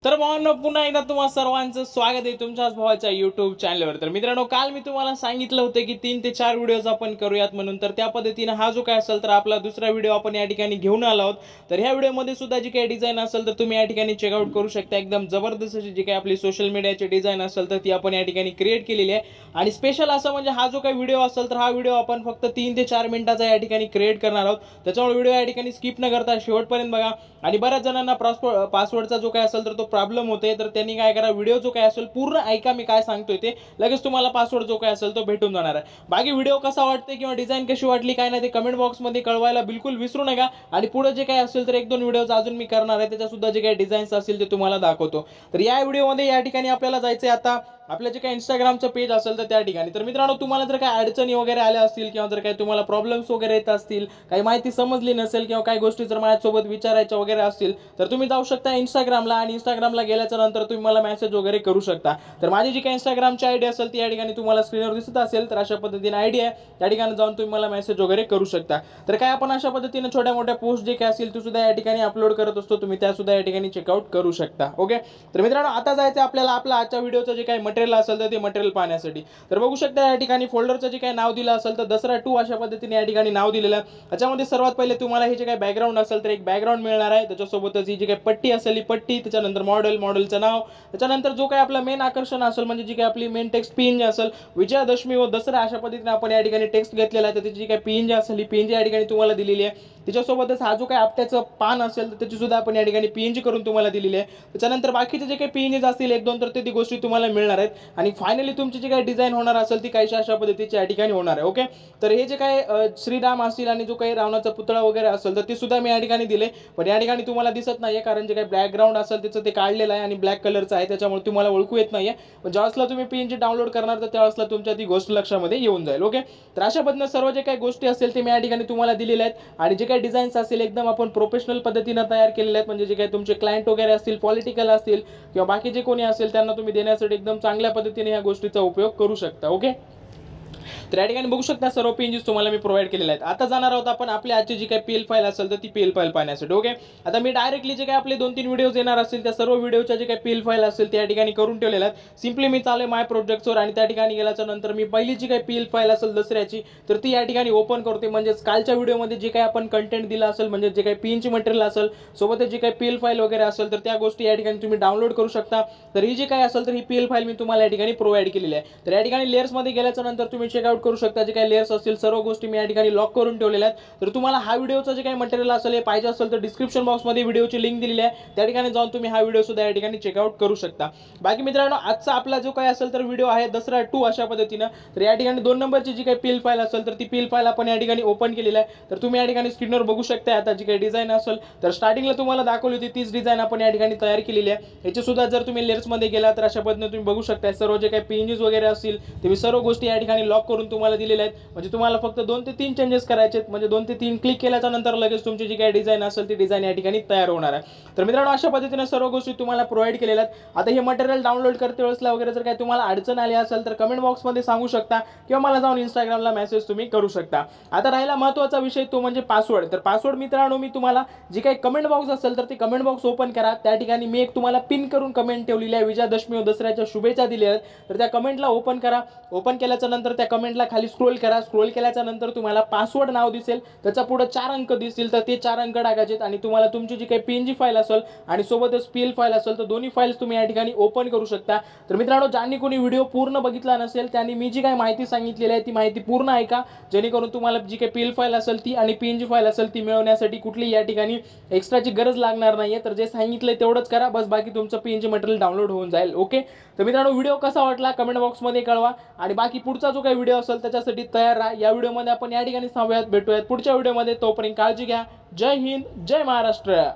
तर भावांनो, पुन्हा एकदा तुम्हा सर्वांचं स्वागत आहे तुमच्याच भावाच्या YouTube चॅनलवर। तर मित्रांनो, काल मी तुम्हाला सांगितलं होतं की 3 ते 4 व्हिडिओज आपण करूयात म्हणून। तर त्या पद्धतीने हा जो काय असेल तर आपला दुसरा व्हिडिओ आपण या ठिकाणी घेऊन आलो आहोत। तर ह्या व्हिडिओमध्ये सुद्धा जी काही डिझाइन असेल तर तुम्ही या ठिकाणी चेकआउट करू शकता। एकदम जबरदस्त अशी जी काही आपली सोशल मीडियाची डिझाइन असेल तर ती आपण या ठिकाणी क्रिएट केलेली आहे। आणि स्पेशल असं म्हणजे हा जो काही व्हिडिओ असेल तर हा व्हिडिओ आपण फक्त 3 ते 4 मिनिटाचा या ठिकाणी क्रिएट करणार आहोत। त्याच्यामुळे व्हिडिओ या ठिकाणी स्किप न करता शेवटपर्यंत बघा। आणि बऱ्याच जणांना पासवर्डचा जो काय असेल तर तो प्रॉब्लेम होते, तर त्यांनी काय करा, व्हिडिओ जो काय असेल पूर्ण ऐका, मी काय सांगतोय ते लगेच तुम्हाला पासवर्ड जो काय असेल तो भेटून जाणार आहे। बाकी व्हिडिओ कसा वाटते किंवा डिझाइन कशी वाटली काय नाही ते कमेंट बॉक्स मध्ये कळवायला बिलकुल विसरू नका। आणि पुढे जे काय असेल तर 1-2 व्हिडिओज अजून मी करणार आहे, त्याच्या सुद्धा जे काही डिझाईन्स असतील ते तुम्हाला दाखवतो। तर या व्हिडिओमध्ये या ठिकाणी आपल्याला जायचं आहे आता आपलं जे काही इंस्टाग्रामचं पेज असेल तर त्या ठिकाणी। तर मित्रांनो, तुम्हाला जर काही अडचणी वगैरे आल्या असतील किंवा जर काही तुम्हाला प्रॉब्लेम्स वगैरे येत असतील, काही माहिती समजली नसेल किंवा काही गोष्टी जर माझ्यासोबत विचारायच्या वगैरे असतील तर तुम्ही जाऊ शकता इंस्टाग्रामला। आणि इंस्टाग्रामला गेल्याच्या नंतर तुम्ही मला मेसेज वगैरे करू शकता। तर माझी जी काही इंस्टाग्रामची आयडी असेल ती या ठिकाणी तुम्हाला स्क्रीनवर दिसत असेल, तर अशा पद्धतीने आयडी आहे, त्या ठिकाणी जाऊन तुम्ही मला मेसेज वगैरे करू शकता। तर काय आपण अशा पद्धतीने छोट्या मोठ्या पोस्ट जे काय असतील ते सुद्धा या ठिकाणी अपलोड करत असतो, तुम्ही त्या सुद्धा या ठिकाणी चेकआउट करू शकता। ओके, तर मित्रांनो, आता जायचं आपल्याला आपल्या आजच्या व्हिडिओचं जे काही मटेरियल असेल तर ते मटेरियल पाहण्यासाठी। तर बघू शकता या ठिकाणी फोल्डरचं जे काही नाव दिलं असेल तर दसरा 2 अशा पद्धतीने या ठिकाणी नाव दिलेलं आहे। त्याच्यामध्ये सर्वात पहिले तुम्हाला हे जे काही बॅकग्राऊंड असेल तर एक बॅकग्राऊंड मिळणार आहे, त्याच्यासोबतच ही जी काही पट्टी असेल ही पट्टी, त्याच्यानंतर मॉडेलचं नाव, त्याच्यानंतर जो काही आपला मेन आकर्षण असेल म्हणजे जी काही आपली मेन टेक्स्ट पीएनजी असेल, विजयादशमी व दसरा अशा पद्धतीने आपण या ठिकाणी टेक्स्ट घेतलेला आहे। तर त्याची जी काही पीएनजी असेल ही पीएनजी या ठिकाणी तुम्हाला दिलेली आहे। त्याच्यासोबतच हा जो काही आपट्याचं पान असेल तर त्याची सुद्धा आपण या ठिकाणी पीएनजी करून तुम्हाला दिलेली आहे। त्याच्यानंतर बाकीचे जे काही पीएनजी असतील 1-2 तर ते गोष्टी तुम्हाला मिळणार आहेत। आणि फायनली तुमची जी काही डिझाइन होणार असेल ती काहीशा अशा पद्धतीची या ठिकाणी होणार आहे। ओके, तर हे जे काही श्रीराम असतील आणि जो काही रावणाचा पुतळा वगैरे असेल तर ते सुद्धा मी या ठिकाणी दिले, पण या ठिकाणी तुम्हाला दिसत नाहीये कारण जे काही बॅकग्राऊंड असेल त्याचं ते काढलेलं आहे आणि ब्लॅक कलरचं आहे, त्याच्यामुळे तुम्हाला ओळखू येत नाहीये। पण ज्यावेळेसला तुम्ही पीएनजी डाउनलोड करणार तर त्यावेळेसला तुमच्या ती गोष्ट लक्षामध्ये येऊन जाईल। ओके, तर अशा पद्धतीने सर्व जे काही गोष्टी असतील ते मी या ठिकाणी तुम्हाला दिलेल्या आहेत। आणि जे काही डिझाईन्स असेल एकदम आपण प्रोफेशनल पद्धतीने तयार केलेले आहेत, म्हणजे जे काही तुमचे क्लायंट वगैरे असतील, पॉलिटिकल असतील किंवा बाकी जे कोणी असेल त्यांना तुम्ही देण्यासाठी एकदम चांगल्या पद्धतीने ह्या गोष्टीचा उपयोग करू शकता। ओके, तर या ठिकाणी बघू शकता सर्व पीएनजीज तुम्हाला मी प्रोव्हाइड केलेले आहेत। आता जाणार आहोत आपण आपल्या आजची जी काही पीएल फाईल असेल तर ती पीएल फाईल पाहण्यासाठी। ओके, आता मी डायरेक्टली जे काही आपले 2-3 व्हिडिओज येणार असतील त्या सर्व व्हिडिओच्या जे काही पीएल फाईल असेल त्या ठिकाणी करून ठेवलेल्या आहेत। सिंपली मी चालू माय प्रोजेक्ट्सवर आणि त्या ठिकाणी गेल्याच्या नंतर मी पहिली जी काही पीएल फाईल असेल दसऱ्याची तर ती या ठिकाणी ओपन करते। म्हणजे कालच्या व्हिडिओमध्ये जे काही आपण कंटेंट दिला असेल, म्हणजे जे काही पीएनजी मटेरियल असेल सोबतच जे काही पीएल फाईल वगैरे असेल तर त्या गोष्टी या ठिकाणी तुम्ही डाउनलोड करू शकता। तर ही जी काही असेल तर ही पीएल फाईल मी तुम्हाला या ठिकाणी प्रोव्हाइड केलेली आहे। तर या ठिकाणी लेयर्स मध्ये गेल्याच्या नंतर तुम्ही चेकआउट करू शकता, जे काही लेयर्स असतील सर्व गोष्टी मी या ठिकाणी लॉक करून ठेवलेल्या आहेत। तर तुम्हाला हा व्हिडिओचा जे काही मटेरियल असेल हे पाहिजे असेल तर डिस्क्रिप्शन बॉक्स मध्ये व्हिडिओची लिंक दिलेली आहे, त्या ठिकाणी जाऊन तुम्ही हा व्हिडिओ सुद्धा या ठिकाणी चेकआउट करू शकता। बाकी मित्रांनो, आजचा आपला जो काही असेल तर व्हिडिओ आहे दसरा 2 अशा पद्धतीने। तर या ठिकाणी 2 नंबरची जी काही पीएल फाईल असेल तर ती पीएल फाईल आपण या ठिकाणी ओपन केलेली आहे। तर तुम्ही या ठिकाणी स्क्रीनवर बघू शकता आता जी काही डिझाइन असेल तर स्टार्टिंगला तुम्हाला दाखवली होती तीच डिझाइन आपण या ठिकाणी तयार केलेली आहे। याची सुद्धा जर तुम्ही लेयर्स मध्ये गेला तर अशा पद्धतीने तुम्ही बघू शकता सर्व जे काही पीएनजीज वगैरे असतील ते मी सर्व गोष्टी या ठिकाणी लॉक करून तुम्हाला दिलेल्या आहेत। म्हणजे तुम्हाला फक्त 2 ते 3 चेंजेस करायचे आहेत, म्हणजे 2 ते 3 क्लिक केल्याच्या नंतर लगेच तुमची जी काही डिझाइन असेल ती डिझाइन या ठिकाणी तयार होणार आहे। तर मित्रांनो, अशा पद्धतीने सर्व गोष्टी तुम्हाला प्रोव्हाइड केलेल्या आहेत। आता हे मटेरियल डाउनलोड करते वेळेसला वगैरे जर काही तुम्हाला अडचण आली असेल तर कमेंट बॉक्स मध्ये सांगू शकता किंवा मला जाऊन इंस्टाग्रामला मेसेज तुम्ही करू शकता। आता राहिला महत्त्वाचा विषय तो म्हणजे पासवर्ड। तर पासवर्ड मित्रांनो, मी तुम्हाला जी काही कमेंट बॉक्स असेल तर ते कमेंट बॉक्स ओपन करा, त्या ठिकाणी मी एक तुम्हाला पिन करून कमेंट ठेवलेली आहे, विजयादशमी व दसऱ्याच्या शुभेच्छा दिल्या आहेत। तर त्या कमेंटला ओपन करा, ओपन केल्याच्या नंतर त्या कमेंटला खाली स्क्रोल करा, स्क्रोल केल्याच्या नंतर तुम्हाला पासवर्ड नाव दिसेल, त्याच्या पुढे 4 अंक दिसतील तर ते 4 अंक टाकायचे आणि तुम्हाला तुमची जी काही पीएनजी फाईल असेल आणि सोबतच पीएल फाईल असेल तर दोन्ही फाईल्स तुम्ही या ठिकाणी ओपन करू शकता। तर मित्रांनो, ज्यांनी कोणी व्हिडिओ पूर्ण बघितला नसेल त्यांनी मी जी काही माहिती सांगितलेली आहे ती माहिती पूर्ण ऐका, जेणेकरून तुम्हाला जी काही पीएल फाईल असेल ती आणि पीएनजी फाईल असेल ती मिळवण्यासाठी कुठली या ठिकाणी एक्स्ट्राची गरज लागणार नाहीये। तर जे सांगितलंय तेवढंच करा बस, बाकी तुमचं पीएनजी मटेरियल डाउनलोड होऊन जाईल। ओके, तर मित्रांनो, व्हिडिओ कसा वाटला कमेंट बॉक्स मध्ये कळवा आणि बाकी पुढचा जो काही व्हिडिओ असेल त्याच्यासाठी तयार राहा। या व्हिडिओमध्ये आपण या ठिकाणी भेटूयात पुढच्या व्हिडिओमध्ये, तोपर्यंत काळजी घ्या। जय हिंद, जय महाराष्ट्र।